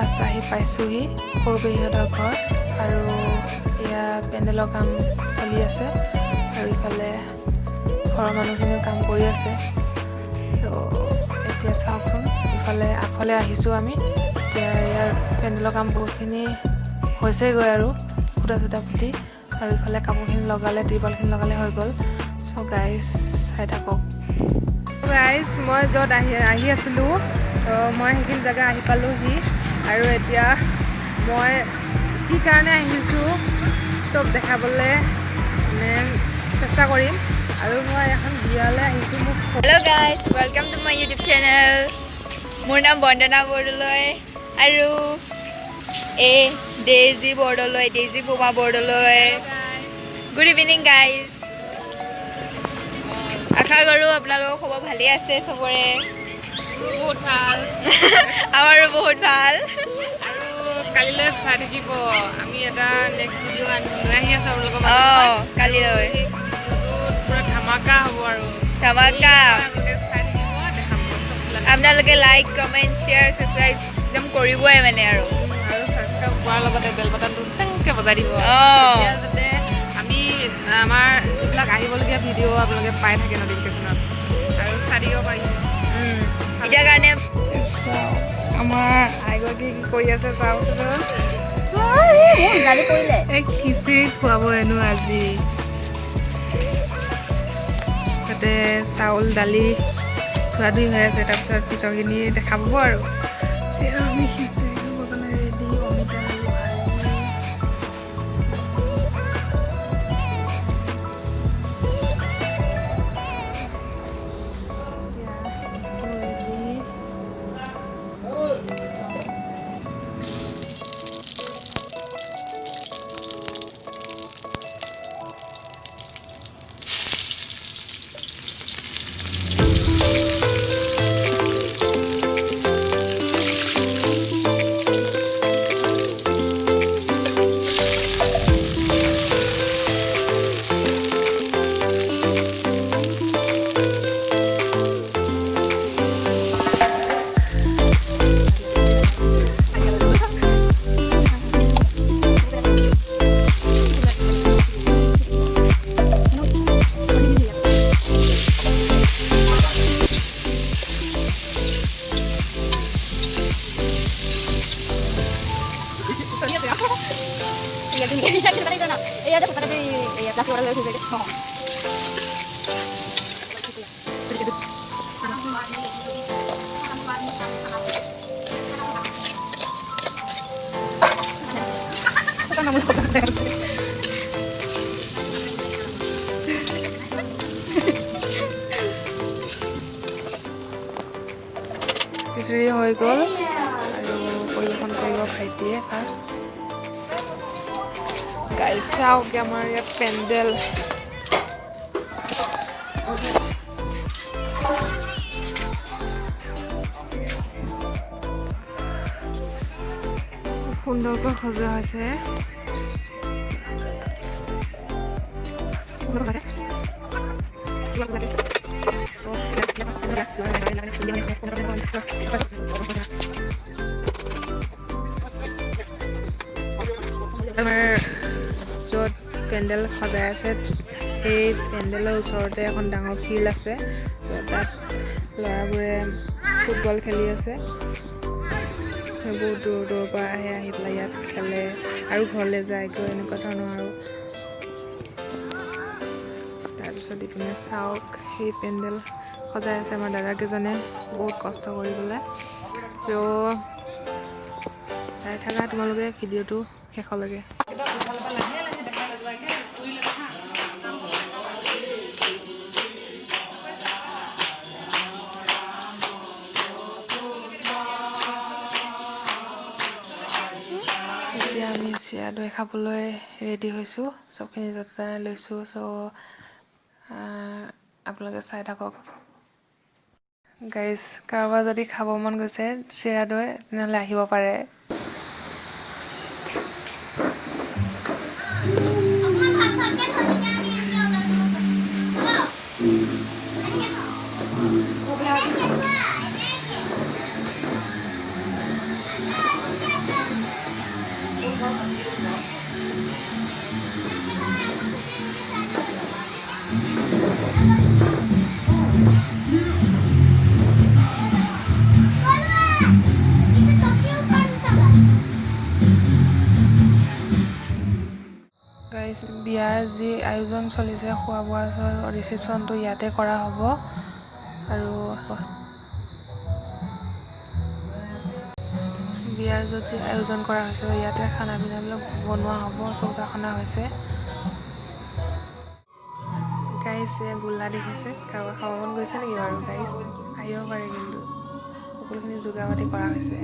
just আহি পাইছোঁহি সৰু পেহীহঁতৰ ঘৰ আৰু এয়া পেণ্ডেলৰ কাম চলি আছে আৰু ইফালে ঘৰৰ মানুহখিনিও কাম কৰি আছে তো এতিয়া চাওকচোন ইফালে আগফালে আহিছোঁ আমি এতিয়া ইয়াৰ পেণ্ডেলৰ কাম বহুতখিনি হৈছেগৈ আৰু খুটা চুটা পুতি আৰু ইফালে কাপোৰখিনি লগালে ত্ৰিপালখিনি লগালে হৈ গ'ল চ' গাইজ চাই থাকক গাইজ মই য'ত আহি আছিলোঁ তো মই সেইখিনি জেগা আহি পালোঁহি আৰু এতিয়া মই কি কাৰণে আহিছোঁ চব দেখাবলৈ মানে চেষ্টা কৰিম আৰু মই এখন বিয়ালৈ আহিছোঁ মোক hello' guys welcome to my YouTube channel মোৰ নাম বন্দনা বৰদলৈ আৰু এই ডেইজি বৰদলৈ ডেইজি বোমা বৰদলৈ গুড ইভিনিং গাইজ আশা কৰোঁ আপোনালোকৰ খবৰ ভালেই আছে চবৰে বহুত ভাল আমাৰো বহুত ভাল আৰু কালিলৈ চাই থাকিব আমি এটা নেক্সট ভিডিঅ' লৈ আহি আছোঁ আপোনালোকৰ অঁ কালিলৈ পুৰা ধামাকা হ'ব আৰু ধামাকা চাই থাকিব দেখাম আপোনালোকে লাইক কমেণ্ট শ্বেয়াৰ ছাবস্ক্ৰাইব একদম কৰিবই মানে আৰু ছাবস্ক্ৰাইব কৰাৰ লগতে বেল বাটনটো টেংকৈ বজাই দিব অঁ যাতে আমি আমাৰ যিবিলাক আহিবলগীয়া ভিডিঅ' আপোনালোকে পাই থাকে নটিফিকেশ্যনত আৰু চাই দিব পাৰিব এতিয়া কাৰণে আমাৰ আইগৰাকী কি কৰি আছে চাওক এই খিচিৰি খুৱাব হেনো আজি তাতে চাউল দালি ধোৱা ধুই হৈ আছে তাৰপিছত পিছৰখিনি দেখা পাব আৰু আমি খিচিৰি খাব কাৰণে ৰেডি অমিতা আৰু খিচিৰি হৈ গ'ল আৰু পৰিৱেশন কৰিব ভাইটিয়ে ফাৰ্ষ্ট গাইজ চাওক আমাৰ ইয়াত পেণ্ডেল সুন্দৰকৈ সজোৱা হৈছে আমাৰ য'ত পেণ্ডেল সজাই আছে সেই পেণ্ডেলৰ ওচৰতে এখন ডাঙৰ ফিল্ড আছে ত' তাত ল'ৰাবোৰে ফুটবল খেলি আছে বহুত দূৰৰ দূৰৰ পৰা আহি পেলাই ইয়াত খেলে আৰু ঘৰলৈ যায়গৈ এনেকুৱা ধৰণৰ আৰু তাৰপিছত ইপিনে চাওক সেই পেণ্ডেল সজাই আছে আমাৰ দাদাকেইজনে বহুত কষ্ট কৰি পেলাই ত' চাই থাকা তোমালোকে ভিডিঅ'টো শেষলৈকে এতিয়া আমি চিৰা দৈ খাবলৈ ৰেডি হৈছোঁ চবখিনি যতনাই লৈছোঁ চ' আপোনালোকে চাই থাকক গাইজ কাৰোবাৰ যদি খাব মন গৈছে চিৰা দৈ তেনেহ'লে আহিব পাৰে গাইজ বিয়াৰ যি আয়োজন চলিছে খোৱা বোৱা ৰিচিপশ্যনটো ইয়াতে কৰা হ'ব আৰু বিয়াৰ য'ত যি আয়োজন কৰা হৈছে ইয়াতে খানা পিনাবিলাক বনোৱা হ'ব চৌকাখনা হৈছে গাইজ গোল্লা দেখিছে কাৰোবাৰ খাব মন গৈছে নেকি বাৰু গাইজ আহিব পাৰে কিন্তু সকলোখিনি যোগাৰ পাতি কৰা হৈছে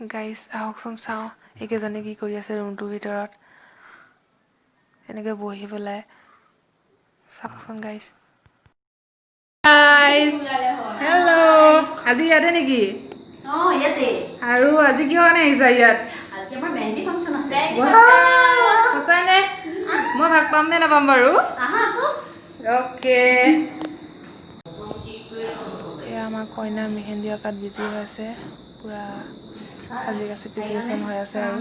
গাইজ আহকচোন চাওঁ এইকেইজনে কি কৰি আছে ৰুমটোৰ ভিতৰত এনেকৈ বহি পেলাই চাওকচোন গাইজ হেল্ল' আজি ইয়াতে নেকি ইয়াতে আৰু আজি কিহৰ কাৰণে আহিছা ইয়াত আজি আমাৰ মেহেন্দি ফাংচন আছে সঁচাইনে মই ভাগ পাম নে নাপাম বাৰু আহা আকৌ অ'কে এয়া আমাৰ কইনা মেহেন্দি অঁকাত বিজি হৈ আছে পূৰা সাজি কাচি প্ৰিপেৰেশ্যন হৈ আছে আৰু